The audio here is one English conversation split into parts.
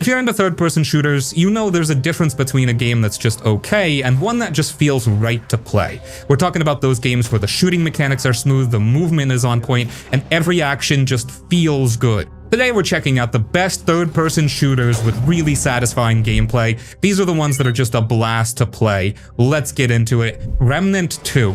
If you're into third-person shooters, you know there's a difference between a game that's just okay and one that just feels right to play. We're talking about those games where the shooting mechanics are smooth, the movement is on point, and every action just feels good. Today we're checking out the best third-person shooters with really satisfying gameplay. These are the ones that are just a blast to play. Let's get into it. Remnant II.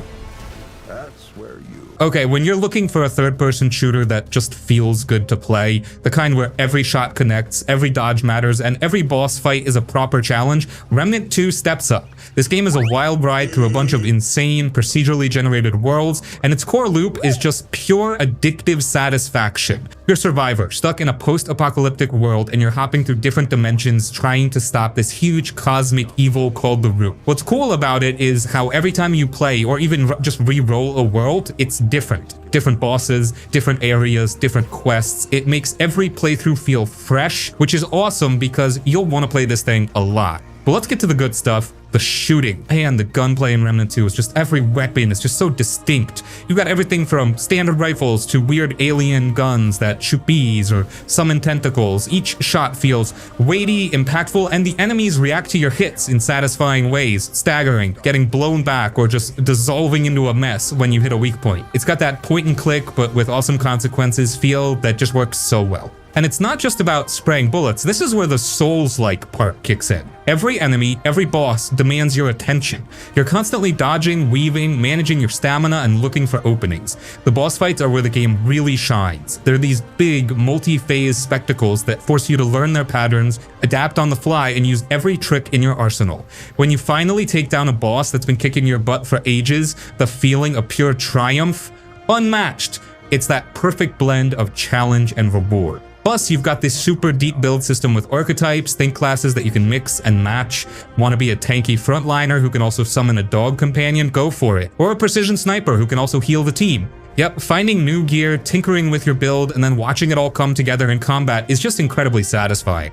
Okay, when you're looking for a third-person shooter that just feels good to play, the kind where every shot connects, every dodge matters, and every boss fight is a proper challenge, Remnant 2 steps up. This game is a wild ride through a bunch of insane, procedurally generated worlds, and its core loop is just pure addictive satisfaction. You're a survivor, stuck in a post-apocalyptic world, and you're hopping through different dimensions trying to stop this huge cosmic evil called the Root. What's cool about it is how every time you play, or even just re-roll a world, it's different. Different bosses, different areas, different quests. It makes every playthrough feel fresh, which is awesome because you'll want to play this thing a lot. But let's get to the good stuff. The shooting. Man, the gunplay in Remnant 2 is just every weapon is just so distinct. You got everything from standard rifles to weird alien guns that shoot bees or summon tentacles. Each shot feels weighty, impactful, and the enemies react to your hits in satisfying ways, staggering, getting blown back, or just dissolving into a mess when you hit a weak point. It's got that point and click, but with awesome consequences feel that just works so well. And it's not just about spraying bullets, this is where the Souls-like part kicks in. Every enemy, every boss demands your attention. You're constantly dodging, weaving, managing your stamina, and looking for openings. The boss fights are where the game really shines. They're these big, multi-phase spectacles that force you to learn their patterns, adapt on the fly, and use every trick in your arsenal. When you finally take down a boss that's been kicking your butt for ages, the feeling of pure triumph, unmatched. It's that perfect blend of challenge and reward. Plus, you've got this super deep build system with archetypes, think classes that you can mix and match. Want to be a tanky frontliner who can also summon a dog companion? Go for it. Or a precision sniper who can also heal the team. Yep, finding new gear, tinkering with your build, and then watching it all come together in combat is just incredibly satisfying.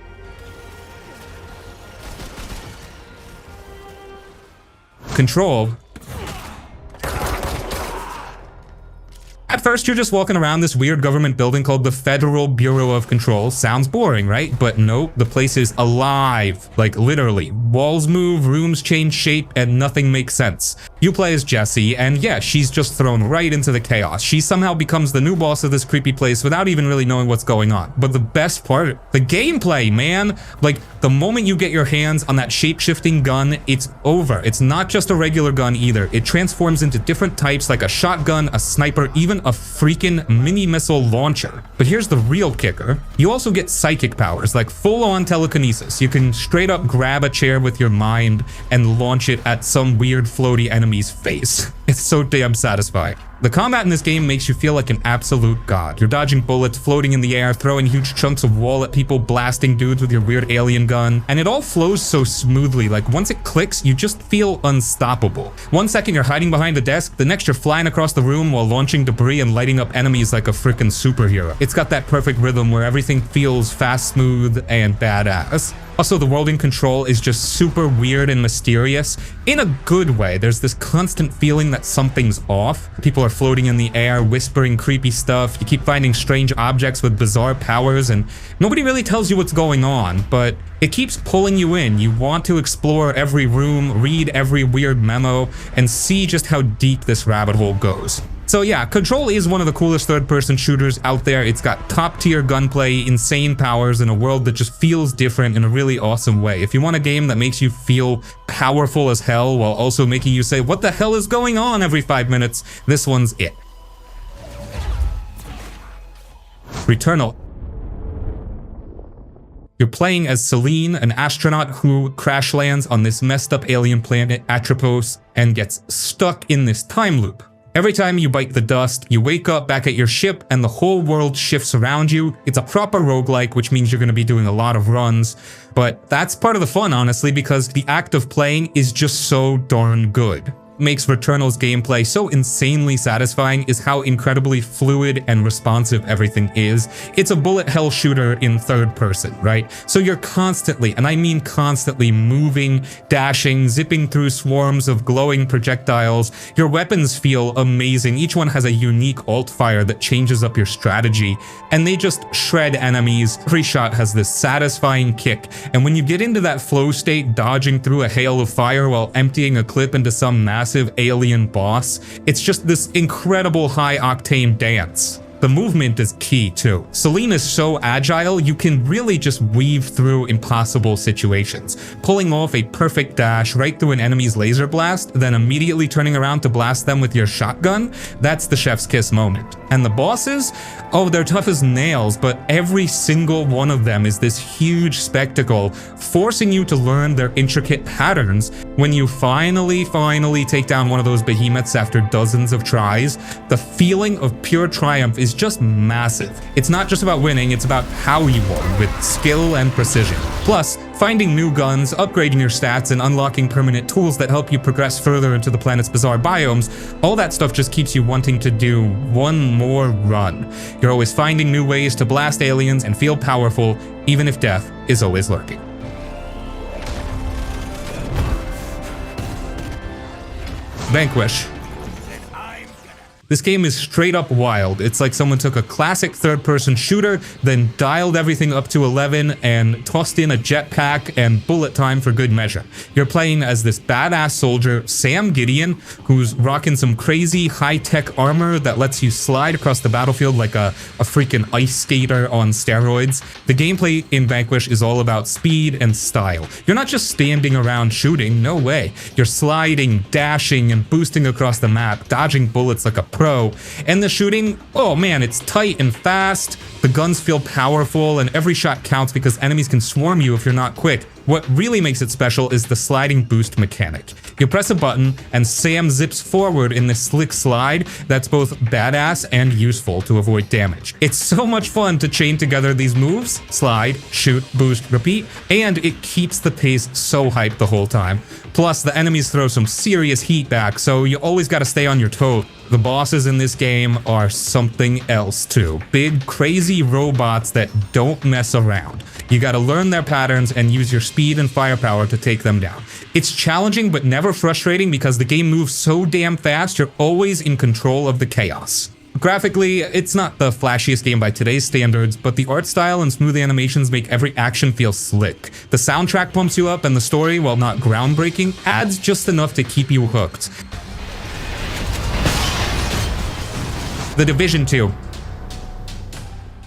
Control. At first, you're just walking around this weird government building called the Federal Bureau of Control. Sounds boring, right? But nope, the place is alive. Like, literally. Walls move, rooms change shape, and nothing makes sense. You play as Jessie, and yeah, she's just thrown right into the chaos. She somehow becomes the new boss of this creepy place without even really knowing what's going on. But the best part, the gameplay, man! Like, the moment you get your hands on that shape-shifting gun, it's over. It's not just a regular gun either. It transforms into different types like a shotgun, a sniper, even a freaking mini missile launcher. But here's the real kicker. You also get psychic powers, like full-on telekinesis. You can straight up grab a chair with your mind and launch it at some weird floaty enemy's face. It's so damn satisfying. The combat in this game makes you feel like an absolute god. You're dodging bullets, floating in the air, throwing huge chunks of wall at people, blasting dudes with your weird alien gun, and it all flows so smoothly. Like, once it clicks, you just feel unstoppable. One second you're hiding behind a desk, the next you're flying across the room while launching debris and lighting up enemies like a freaking superhero. It's got that perfect rhythm where everything feels fast, smooth, and badass. Also, the world in Control is just super weird and mysterious in a good way. There's this constant feeling that something's off. People are floating in the air, whispering creepy stuff. You keep finding strange objects with bizarre powers, and nobody really tells you what's going on, but it keeps pulling you in. You want to explore every room, read every weird memo, and see just how deep this rabbit hole goes. So yeah, Control is one of the coolest third-person shooters out there. It's got top-tier gunplay, insane powers, and a world that just feels different in a really awesome way. If you want a game that makes you feel powerful as hell while also making you say, what the hell is going on every 5 minutes, this one's it. Returnal. You're playing as Celine, an astronaut who crash lands on this messed up alien planet, Atropos, and gets stuck in this time loop. Every time you bite the dust, you wake up back at your ship and the whole world shifts around you. It's a proper roguelike, which means you're going to be doing a lot of runs. But that's part of the fun, honestly, because the act of playing is just so darn good. makes Returnal's gameplay so insanely satisfying is how incredibly fluid and responsive everything is. It's a bullet hell shooter in third person, right? So you're constantly, and I mean constantly, moving, dashing, zipping through swarms of glowing projectiles. Your weapons feel amazing. Each one has a unique alt fire that changes up your strategy, and they just shred enemies. Every shot has this satisfying kick, and when you get into that flow state, dodging through a hail of fire while emptying a clip into some massive alien boss, it's just this incredible high-octane dance. The movement is key too. Celine is so agile, you can really just weave through impossible situations, pulling off a perfect dash right through an enemy's laser blast, then immediately turning around to blast them with your shotgun. That's the chef's kiss moment. And the bosses? Oh, they're tough as nails, but every single one of them is this huge spectacle, forcing you to learn their intricate patterns. When you finally take down one of those behemoths after dozens of tries, the feeling of pure triumph is just massive. It's not just about winning, it's about how you won, with skill and precision. Plus, finding new guns, upgrading your stats, and unlocking permanent tools that help you progress further into the planet's bizarre biomes, all that stuff just keeps you wanting to do one more run. You're always finding new ways to blast aliens and feel powerful, even if death is always lurking. Vanquish. This game is straight up wild. It's like someone took a classic third-person shooter, then dialed everything up to 11 and tossed in a jetpack and bullet time for good measure. You're playing as this badass soldier, Sam Gideon, who's rocking some crazy high-tech armor that lets you slide across the battlefield like a freaking ice skater on steroids. The gameplay in Vanquish is all about speed and style. You're not just standing around shooting, no way. You're sliding, dashing, and boosting across the map, dodging bullets like a pro. And the shooting, oh man, it's tight and fast. The guns feel powerful and every shot counts because enemies can swarm you if you're not quick. What really makes it special is the sliding boost mechanic. You press a button and Sam zips forward in this slick slide that's both badass and useful to avoid damage. It's so much fun to chain together these moves, slide, shoot, boost, repeat, and it keeps the pace so hyped the whole time. Plus, the enemies throw some serious heat back, so you always gotta stay on your toes. The bosses in this game are something else too. Big, crazy robots that don't mess around. You gotta learn their patterns and use your speed and firepower to take them down. It's challenging but never frustrating because the game moves so damn fast, you're always in control of the chaos. Graphically, it's not the flashiest game by today's standards, but the art style and smooth animations make every action feel slick. The soundtrack pumps you up and the story, while not groundbreaking, adds just enough to keep you hooked. The Division 2.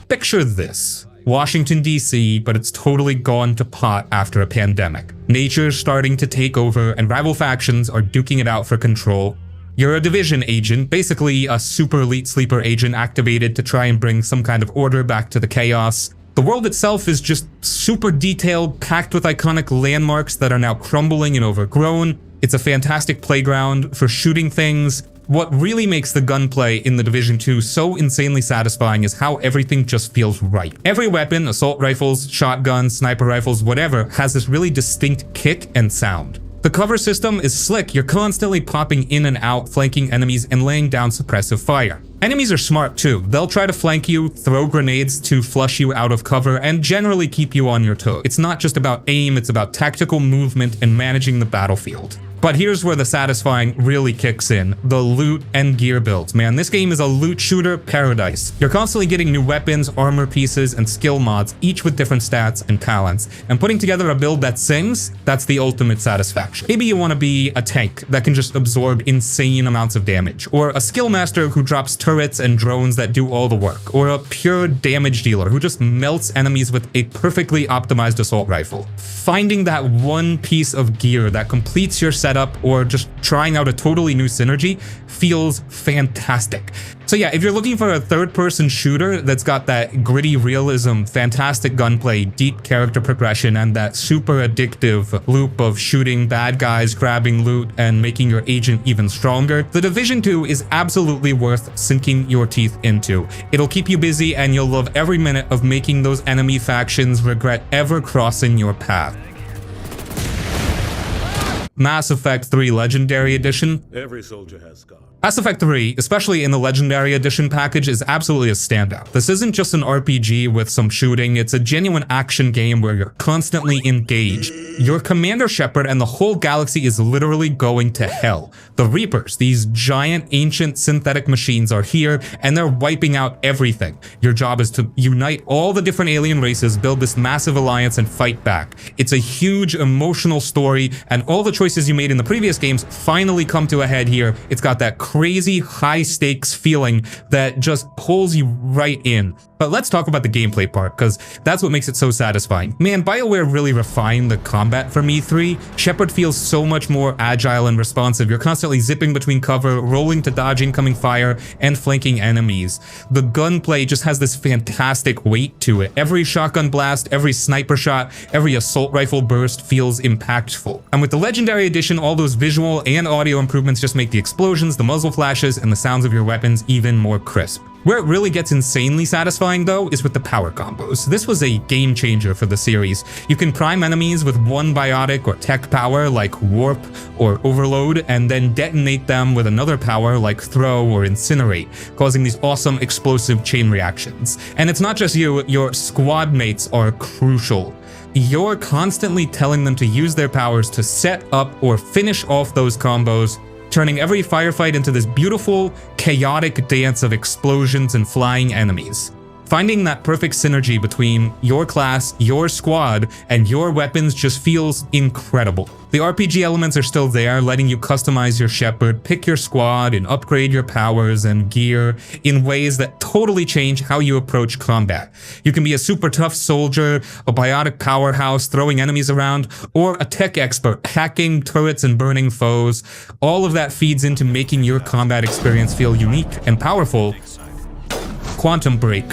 Picture this. Washington, D.C., but it's totally gone to pot after a pandemic. Nature's starting to take over, and rival factions are duking it out for control. You're a Division agent, basically a super elite sleeper agent activated to try and bring some kind of order back to the chaos. The world itself is just super detailed, packed with iconic landmarks that are now crumbling and overgrown. It's a fantastic playground for shooting things. What really makes the gunplay in The Division 2 so insanely satisfying is how everything just feels right. Every weapon, assault rifles, shotguns, sniper rifles, whatever, has this really distinct kick and sound. The cover system is slick. You're constantly popping in and out, flanking enemies and laying down suppressive fire. Enemies are smart too. They'll try to flank you, throw grenades to flush you out of cover, and generally keep you on your toes. It's not just about aim, it's about tactical movement and managing the battlefield. But here's where the satisfying really kicks in, the loot and gear builds. Man, this game is a loot shooter paradise. You're constantly getting new weapons, armor pieces, and skill mods, each with different stats and talents. And putting together a build that sings, that's the ultimate satisfaction. Maybe you want to be a tank that can just absorb insane amounts of damage, or a skill master who drops turrets and drones that do all the work, or a pure damage dealer who just melts enemies with a perfectly optimized assault rifle. Finding that one piece of gear that completes your setup or just trying out a totally new synergy feels fantastic. So yeah, if you're looking for a third-person shooter that's got that gritty realism, fantastic gunplay, deep character progression, and that super addictive loop of shooting bad guys, grabbing loot, and making your agent even stronger, The Division 2 is absolutely worth sinking your teeth into. It'll keep you busy and you'll love every minute of making those enemy factions regret ever crossing your path. Mass Effect 3 Legendary Edition. Every soldier has scars. Mass Effect 3, especially in the Legendary Edition package, is absolutely a standout. This isn't just an RPG with some shooting, it's a genuine action game where you're constantly engaged. Your Commander Shepard and the whole galaxy is literally going to hell. The Reapers, these giant ancient synthetic machines, are here and they're wiping out everything. Your job is to unite all the different alien races, build this massive alliance, and fight back. It's a huge emotional story, and all the choices you made in the previous games finally come to a head here. It's got that crazy high stakes feeling that just pulls you right in. But let's talk about the gameplay part, because that's what makes it so satisfying. Man, BioWare really refined the combat from E3. Shepard feels so much more agile and responsive. You're constantly zipping between cover, rolling to dodge incoming fire, and flanking enemies. The gunplay just has this fantastic weight to it. Every shotgun blast, every sniper shot, every assault rifle burst feels impactful. And with the Legendary Edition, all those visual and audio improvements just make the explosions, the muzzle flashes, and the sounds of your weapons even more crisp. Where it really gets insanely satisfying though is with the power combos. This was a game changer for the series. You can prime enemies with one biotic or tech power like Warp or Overload, and then detonate them with another power like Throw or Incinerate, causing these awesome explosive chain reactions. And it's not just you, your squad mates are crucial. You're constantly telling them to use their powers to set up or finish off those combos, turning every firefight into this beautiful, chaotic dance of explosions and flying enemies. Finding that perfect synergy between your class, your squad, and your weapons just feels incredible. The RPG elements are still there, letting you customize your Shepard, pick your squad, and upgrade your powers and gear in ways that totally change how you approach combat. You can be a super tough soldier, a biotic powerhouse throwing enemies around, or a tech expert hacking turrets and burning foes. All of that feeds into making your combat experience feel unique and powerful. Quantum Break.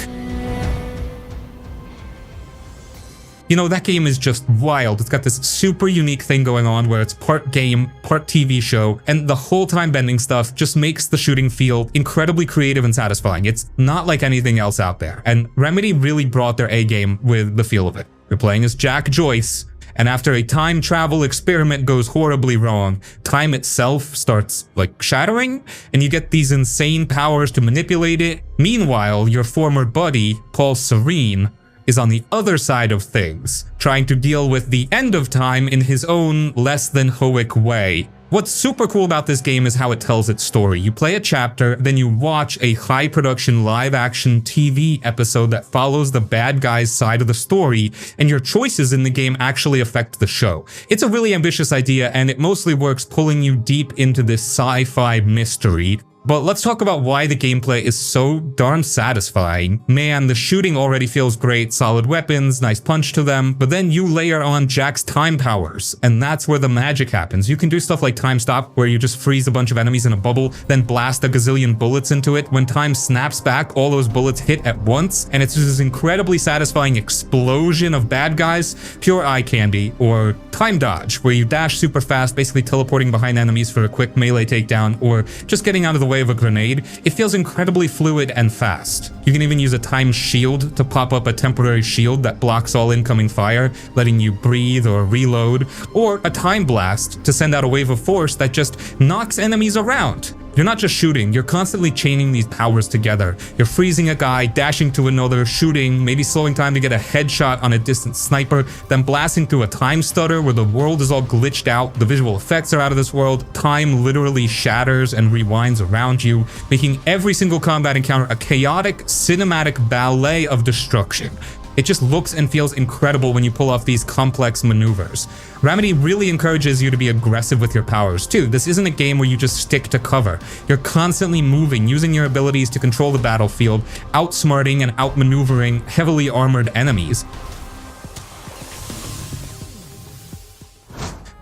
You know, that game is just wild. It's got this super unique thing going on where it's part game, part TV show, and the whole time bending stuff just makes the shooting feel incredibly creative and satisfying. It's not like anything else out there, and Remedy really brought their A game with the feel of it. You're playing as Jack Joyce, and after a time travel experiment goes horribly wrong, time itself starts like shattering, and you get these insane powers to manipulate it. Meanwhile, your former buddy, Paul Serene, is on the other side of things, trying to deal with the end of time in his own less than heroic way. What's super cool about this game is how it tells its story. You play a chapter, then you watch a high-production live-action TV episode that follows the bad guy's side of the story, and your choices in the game actually affect the show. It's a really ambitious idea, and it mostly works pulling you deep into this sci-fi mystery. But let's talk about why the gameplay is so darn satisfying. Man, the shooting already feels great, solid weapons, nice punch to them, but then you layer on Jack's time powers, and that's where the magic happens. You can do stuff like Time Stop, where you just freeze a bunch of enemies in a bubble, then blast a gazillion bullets into it. When time snaps back, all those bullets hit at once, and it's just this incredibly satisfying explosion of bad guys, pure eye candy. Or Time Dodge, where you dash super fast, basically teleporting behind enemies for a quick melee takedown, or just getting out of the way of a grenade. It feels incredibly fluid and fast. You can even use a time shield to pop up a temporary shield that blocks all incoming fire, letting you breathe or reload, or a time blast to send out a wave of force that just knocks enemies around. You're not just shooting, you're constantly chaining these powers together. You're freezing a guy, dashing to another, shooting, maybe slowing time to get a headshot on a distant sniper, then blasting through a time stutter where the world is all glitched out, the visual effects are out of this world, time literally shatters and rewinds around you, making every single combat encounter a chaotic, cinematic ballet of destruction. It just looks and feels incredible when you pull off these complex maneuvers. Remedy really encourages you to be aggressive with your powers too. This isn't a game where you just stick to cover. You're constantly moving, using your abilities to control the battlefield, outsmarting and outmaneuvering heavily armored enemies.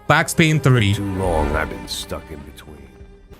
Max Payne 3. Too long I've been stuck in between.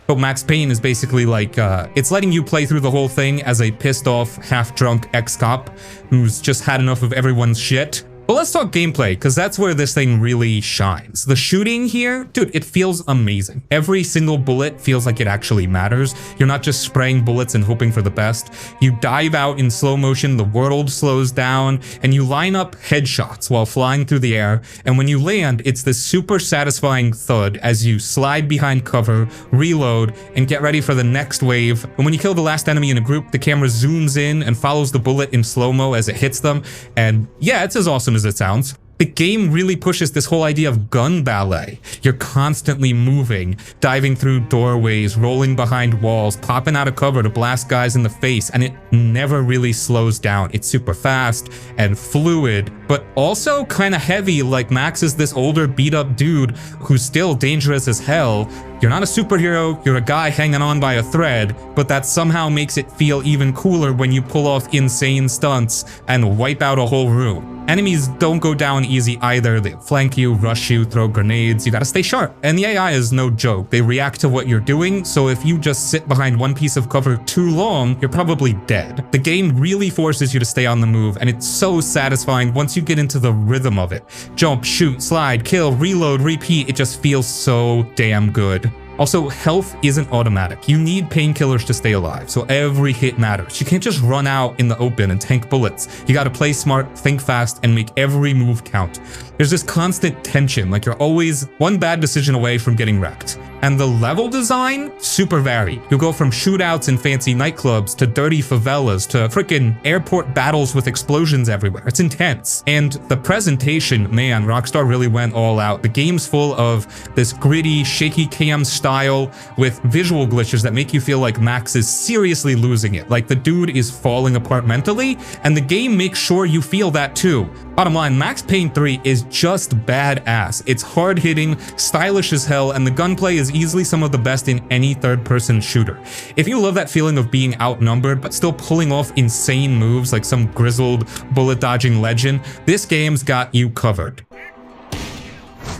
So Max Payne is basically like, it's letting you play through the whole thing as a pissed off, half-drunk ex-cop who's just had enough of everyone's shit. But let's talk gameplay, because that's where this thing really shines. The shooting here, dude, it feels amazing. Every single bullet feels like it actually matters. You're not just spraying bullets and hoping for the best. You dive out in slow motion, the world slows down, and you line up headshots while flying through the air. And when you land, it's this super satisfying thud as you slide behind cover, reload, and get ready for the next wave. And when you kill the last enemy in a group, the camera zooms in and follows the bullet in slow-mo as it hits them. And yeah, it's as awesome as it sounds. The game really pushes this whole idea of gun ballet. You're constantly moving, diving through doorways, rolling behind walls, popping out of cover to blast guys in the face, and it never really slows down. It's super fast and fluid, but also kind of heavy, like Max is this older beat-up dude who's still dangerous as hell. You're not a superhero, you're a guy hanging on by a thread, but that somehow makes it feel even cooler when you pull off insane stunts and wipe out a whole room. Enemies don't go down easy either. They flank you, rush you, throw grenades. You gotta stay sharp. And the AI is no joke. They react to what you're doing, so if you just sit behind one piece of cover too long, you're probably dead. The game really forces you to stay on the move, and it's so satisfying once you get into the rhythm of it. Jump, shoot, slide, kill, reload, repeat. It just feels so damn good. Also, health isn't automatic. You need painkillers to stay alive, so every hit matters. You can't just run out in the open and tank bullets. You gotta play smart, think fast, and make every move count. There's this constant tension, like you're always one bad decision away from getting wrecked. And the level design, super varied. You'll go from shootouts in fancy nightclubs to dirty favelas to frickin' airport battles with explosions everywhere. It's intense. And the presentation, man, Rockstar really went all out. The game's full of this gritty, shaky cam style with visual glitches that make you feel like Max is seriously losing it. Like the dude is falling apart mentally, and the game makes sure you feel that too. Bottom line, Max Payne 3 is just badass. It's hard-hitting, stylish as hell, and the gunplay is easily some of the best in any third-person shooter. If you love that feeling of being outnumbered but still pulling off insane moves like some grizzled bullet-dodging legend, this game's got you covered.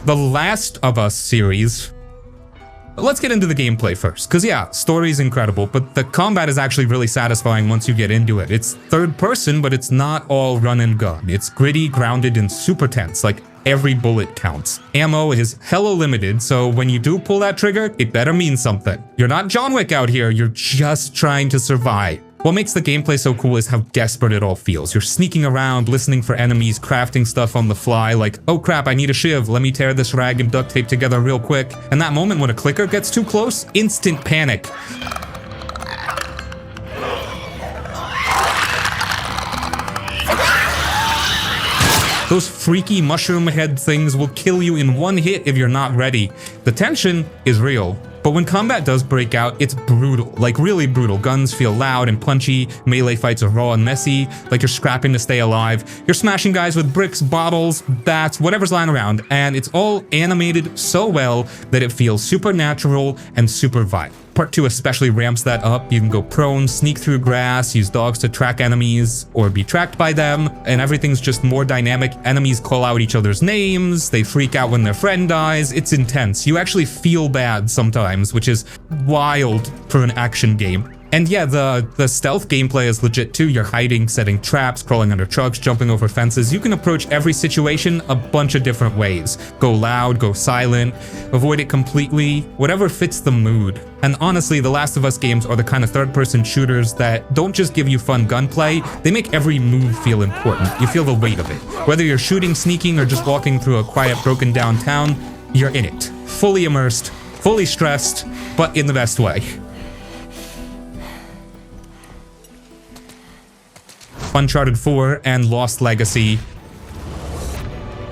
The Last of Us series. Let's get into the gameplay first, because yeah, story's incredible, but the combat is actually really satisfying once you get into it. It's third person, but it's not all run and gun. It's gritty, grounded, and super tense, like every bullet counts. Ammo is hella limited, so when you do pull that trigger, it better mean something. You're not John Wick out here, you're just trying to survive. What makes the gameplay so cool is how desperate it all feels. You're sneaking around, listening for enemies, crafting stuff on the fly, like, oh crap, I need a shiv, let me tear this rag and duct tape together real quick. And that moment when a clicker gets too close, instant panic. Those freaky mushroom head things will kill you in one hit if you're not ready. The tension is real. But when combat does break out, it's brutal, like really brutal. Guns feel loud and punchy, melee fights are raw and messy, like you're scrapping to stay alive. You're smashing guys with bricks, bottles, bats, whatever's lying around, and it's all animated so well that it feels supernatural and super violent. Part 2 especially ramps that up. You can go prone, sneak through grass, use dogs to track enemies, or be tracked by them, and everything's just more dynamic. Enemies call out each other's names, they freak out when their friend dies. It's intense. You actually feel bad sometimes, which is wild for an action game. And yeah, the stealth gameplay is legit too. You're hiding, setting traps, crawling under trucks, jumping over fences. You can approach every situation a bunch of different ways. Go loud, go silent, avoid it completely, whatever fits the mood. And honestly, the Last of Us games are the kind of third-person shooters that don't just give you fun gunplay, they make every move feel important. You feel the weight of it. Whether you're shooting, sneaking, or just walking through a quiet, broken down town, you're in it. Fully immersed, fully stressed, but in the best way. Uncharted 4 and Lost Legacy.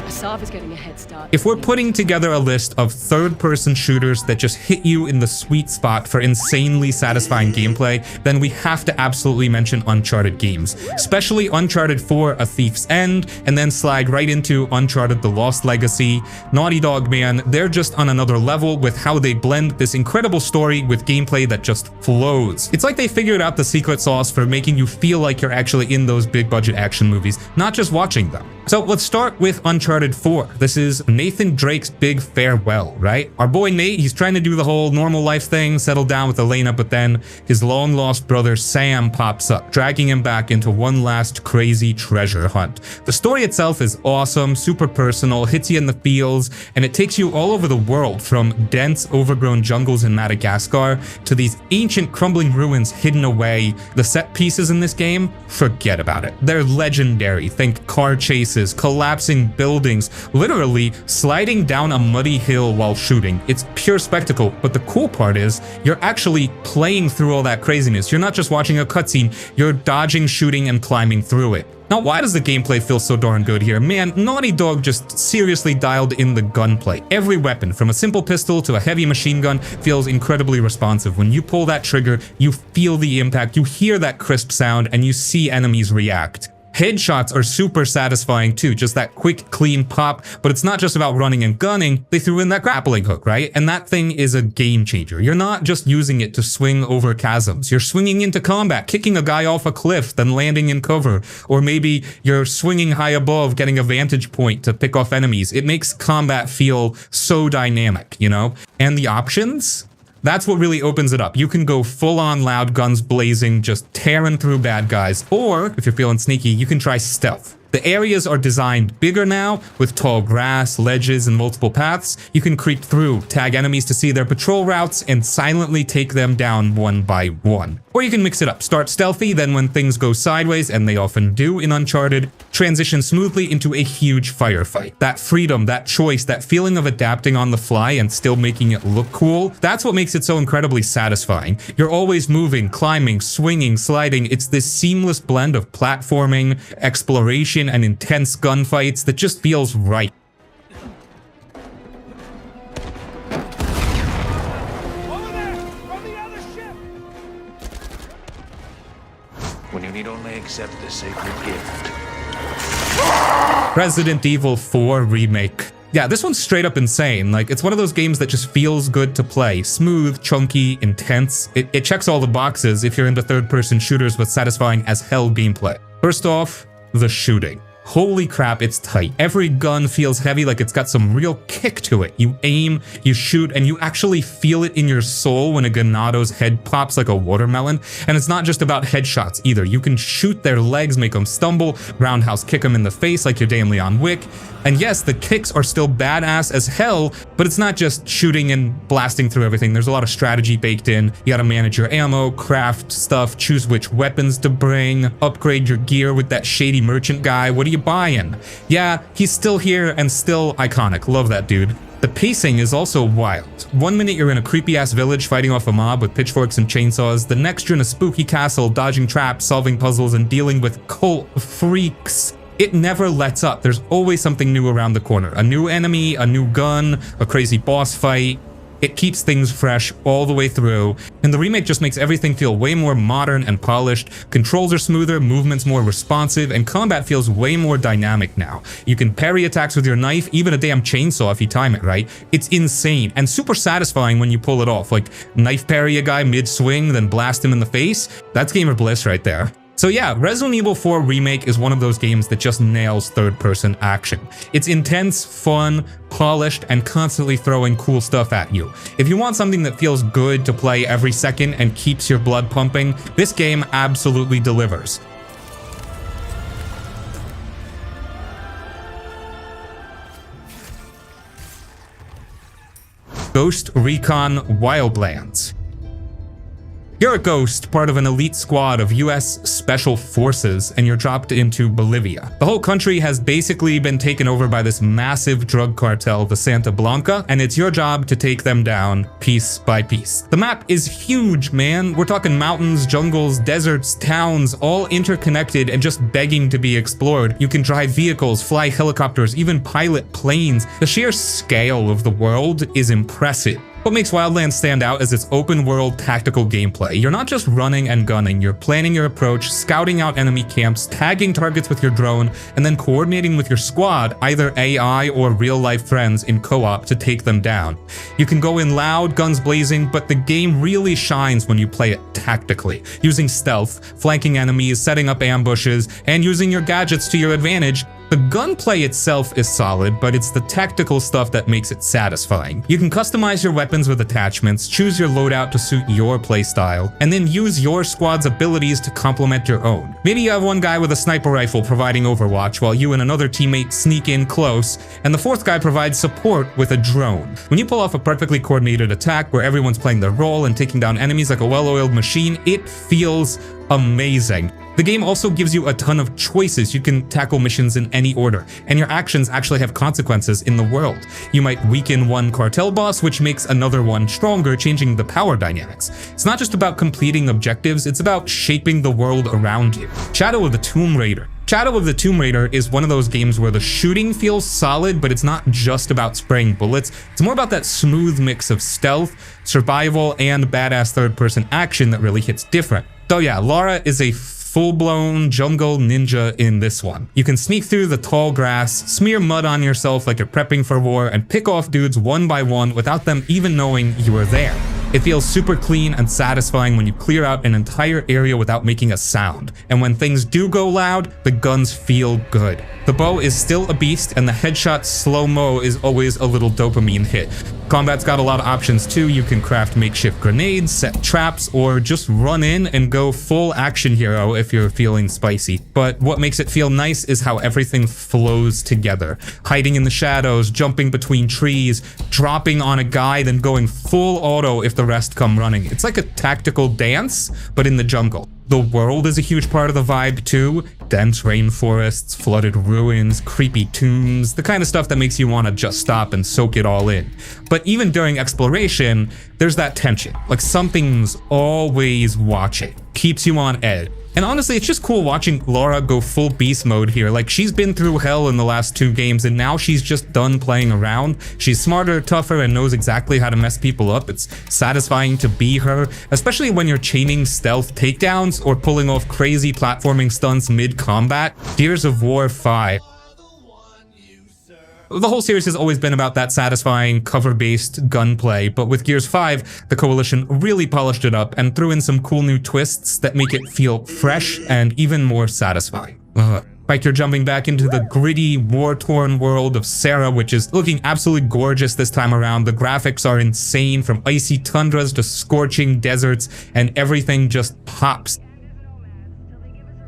Asaf is getting a head start. If we're putting together a list of third-person shooters that just hit you in the sweet spot for insanely satisfying gameplay, then we have to absolutely mention Uncharted games. Especially Uncharted 4, A Thief's End, and then slide right into Uncharted The Lost Legacy. Naughty Dog, man, they're just on another level with how they blend this incredible story with gameplay that just flows. It's like they figured out the secret sauce for making you feel like you're actually in those big-budget action movies, not just watching them. So let's start with Uncharted 4. This is Nathan Drake's big farewell, right? Our boy Nate, he's trying to do the whole normal life thing, settle down with Elena, but then his long-lost brother Sam pops up, dragging him back into one last crazy treasure hunt. The story itself is awesome, super personal, hits you in the feels, and it takes you all over the world, from dense, overgrown jungles in Madagascar to these ancient crumbling ruins hidden away. The set pieces in this game, forget about it. They're legendary. Think car chases, collapsing buildings, literally sliding down a muddy hill while shooting. It's pure spectacle, but the cool part is you're actually playing through all that craziness. You're not just watching a cutscene, you're dodging, shooting, and climbing through it. Now, why does the gameplay feel so darn good here? Man, Naughty Dog just seriously dialed in the gunplay. Every weapon, from a simple pistol to a heavy machine gun, feels incredibly responsive. When you pull that trigger, you feel the impact, you hear that crisp sound, and you see enemies react. Headshots are super satisfying too, just that quick, clean pop, but it's not just about running and gunning. They threw in that grappling hook, right? And that thing is a game changer. You're not just using it to swing over chasms. You're swinging into combat, kicking a guy off a cliff, then landing in cover. Or maybe you're swinging high above, getting a vantage point to pick off enemies. It makes combat feel so dynamic, you know? And the options? That's what really opens it up. You can go full-on loud, guns blazing, just tearing through bad guys. Or, if you're feeling sneaky, you can try stealth. The areas are designed bigger now, with tall grass, ledges, and multiple paths. You can creep through, tag enemies to see their patrol routes, and silently take them down one by one. Or you can mix it up. Start stealthy, then when things go sideways, and they often do in Uncharted, transition smoothly into a huge firefight. That freedom, that choice, that feeling of adapting on the fly and still making it look cool, that's what makes it so incredibly satisfying. You're always moving, climbing, swinging, sliding. It's this seamless blend of platforming, exploration, and intense gunfights that just feels right. Over there! From the other ship! When you need only accept the sacred gift. Resident Evil 4 Remake. Yeah, this one's straight up insane. Like, it's one of those games that just feels good to play. Smooth, chunky, intense. It checks all the boxes if you're into third-person shooters with satisfying as hell gameplay. First off, the shooting. Holy crap, it's tight. Every gun feels heavy, like it's got some real kick to it. You aim, you shoot, and you actually feel it in your soul when a Ganado's head pops like a watermelon. And it's not just about headshots either. You can shoot their legs, make them stumble, roundhouse kick them in the face like your damn Leon Wick. And yes, the kicks are still badass as hell, but it's not just shooting and blasting through everything. There's a lot of strategy baked in. You gotta manage your ammo, craft stuff, choose which weapons to bring, upgrade your gear with that shady merchant guy. What are you buying? Yeah, he's still here and still iconic. Love that dude. The pacing is also wild. 1 minute you're in a creepy-ass village fighting off a mob with pitchforks and chainsaws. The next you're in a spooky castle, dodging traps, solving puzzles, and dealing with cult freaks. It never lets up. There's always something new around the corner. A new enemy, a new gun, a crazy boss fight. It keeps things fresh all the way through, and the remake just makes everything feel way more modern and polished. Controls are smoother, movements more responsive, and combat feels way more dynamic now. You can parry attacks with your knife, even a damn chainsaw if you time it right. It's insane, and super satisfying when you pull it off, like knife parry a guy mid-swing, then blast him in the face. That's gamer bliss right there. So yeah, Resident Evil 4 Remake is one of those games that just nails third-person action. It's intense, fun, polished, and constantly throwing cool stuff at you. If you want something that feels good to play every second and keeps your blood pumping, this game absolutely delivers. Ghost Recon Wildlands. You're a ghost, part of an elite squad of US Special Forces, and you're dropped into Bolivia. The whole country has basically been taken over by this massive drug cartel, the Santa Blanca, and it's your job to take them down piece by piece. The map is huge, man. We're talking mountains, jungles, deserts, towns, all interconnected and just begging to be explored. You can drive vehicles, fly helicopters, even pilot planes. The sheer scale of the world is impressive. What makes Wildlands stand out is its open-world tactical gameplay. You're not just running and gunning, you're planning your approach, scouting out enemy camps, tagging targets with your drone, and then coordinating with your squad, either AI or real-life friends in co-op to take them down. You can go in loud, guns blazing, but the game really shines when you play it tactically, using stealth, flanking enemies, setting up ambushes, and using your gadgets to your advantage. The gunplay itself is solid, but it's the tactical stuff that makes it satisfying. You can customize your weapons with attachments, choose your loadout to suit your playstyle, and then use your squad's abilities to complement your own. Maybe you have one guy with a sniper rifle providing overwatch, while you and another teammate sneak in close, and the fourth guy provides support with a drone. When you pull off a perfectly coordinated attack where everyone's playing their role and taking down enemies like a well-oiled machine, it feels amazing. The game also gives you a ton of choices. You can tackle missions in any order, and your actions actually have consequences in the world. You might weaken one cartel boss, which makes another one stronger, changing the power dynamics. It's not just about completing objectives, it's about shaping the world around you. Shadow of the Tomb Raider. Shadow of the Tomb Raider is one of those games where the shooting feels solid, but it's not just about spraying bullets. It's more about that smooth mix of stealth, survival, and badass third-person action that really hits different. So yeah, Lara is a full-blown jungle ninja in this one. You can sneak through the tall grass, smear mud on yourself like you're prepping for war, and pick off dudes one by one without them even knowing you were there. It feels super clean and satisfying when you clear out an entire area without making a sound. And when things do go loud, the guns feel good. The bow is still a beast, and the headshot slow-mo is always a little dopamine hit. Combat's got a lot of options too. You can craft makeshift grenades, set traps, or just run in and go full action hero if you're feeling spicy. But what makes it feel nice is how everything flows together. Hiding in the shadows, jumping between trees, dropping on a guy, then going full auto if the rest come running. It's like a tactical dance, but in the jungle. The world is a huge part of the vibe too. Dense rainforests, flooded ruins, creepy tombs, the kind of stuff that makes you want to just stop and soak it all in. But even during exploration, there's that tension, like something's always watching, keeps you on edge. And honestly, it's just cool watching Lara go full beast mode here. Like, she's been through hell in the last 2 games, and now she's just done playing around. She's smarter, tougher, and knows exactly how to mess people up. It's satisfying to be her, especially when you're chaining stealth takedowns or pulling off crazy platforming stunts mid-combat. Gears of War 5. The whole series has always been about that satisfying cover-based gunplay, but with Gears 5, the Coalition really polished it up and threw in some cool new twists that make it feel fresh and even more satisfying. Like you're jumping back into the gritty, war-torn world of Sarah, which is looking absolutely gorgeous this time around. The graphics are insane, from icy tundras to scorching deserts, and everything just pops.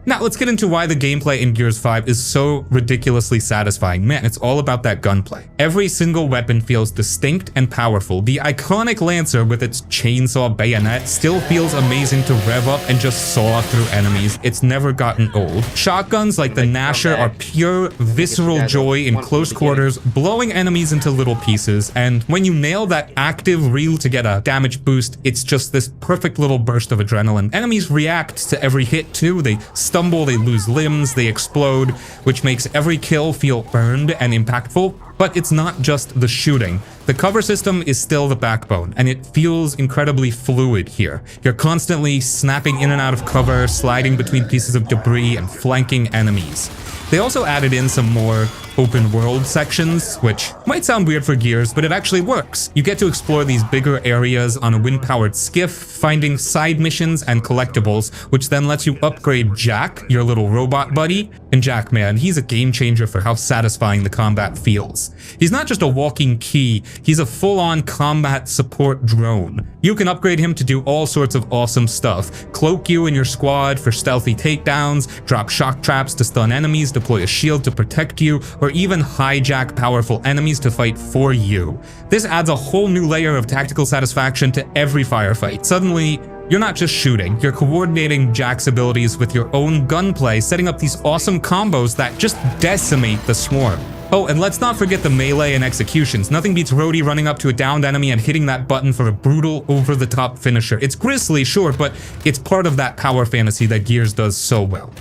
Now, let's get into why the gameplay in Gears 5 is so ridiculously satisfying. Man, it's all about that gunplay. Every single weapon feels distinct and powerful. The iconic Lancer with its chainsaw bayonet still feels amazing to rev up and just saw through enemies. It's never gotten old. Shotguns like the Gnasher are pure, visceral joy in close quarters, blowing enemies into little pieces. And when you nail that active reel to get a damage boost, it's just this perfect little burst of adrenaline. Enemies react to every hit too. They stumble, they lose limbs, they explode, which makes every kill feel earned and impactful. But it's not just the shooting. The cover system is still the backbone, and it feels incredibly fluid here. You're constantly snapping in and out of cover, sliding between pieces of debris, and flanking enemies. They also added in some more open world sections, which might sound weird for Gears, but it actually works. You get to explore these bigger areas on a wind-powered skiff, finding side missions and collectibles, which then lets you upgrade Jack, your little robot buddy. And Jack, man, he's a game changer for how satisfying the combat feels. He's not just a walking key, he's a full-on combat support drone. You can upgrade him to do all sorts of awesome stuff. Cloak you and your squad for stealthy takedowns, drop shock traps to stun enemies, deploy a shield to protect you, or even hijack powerful enemies to fight for you. This adds a whole new layer of tactical satisfaction to every firefight. Suddenly, you're not just shooting, you're coordinating Jack's abilities with your own gunplay, setting up these awesome combos that just decimate the swarm. Oh, and let's not forget the melee and executions. Nothing beats Rhodey running up to a downed enemy and hitting that button for a brutal, over-the-top finisher. It's grisly, sure, but it's part of that power fantasy that Gears does so well.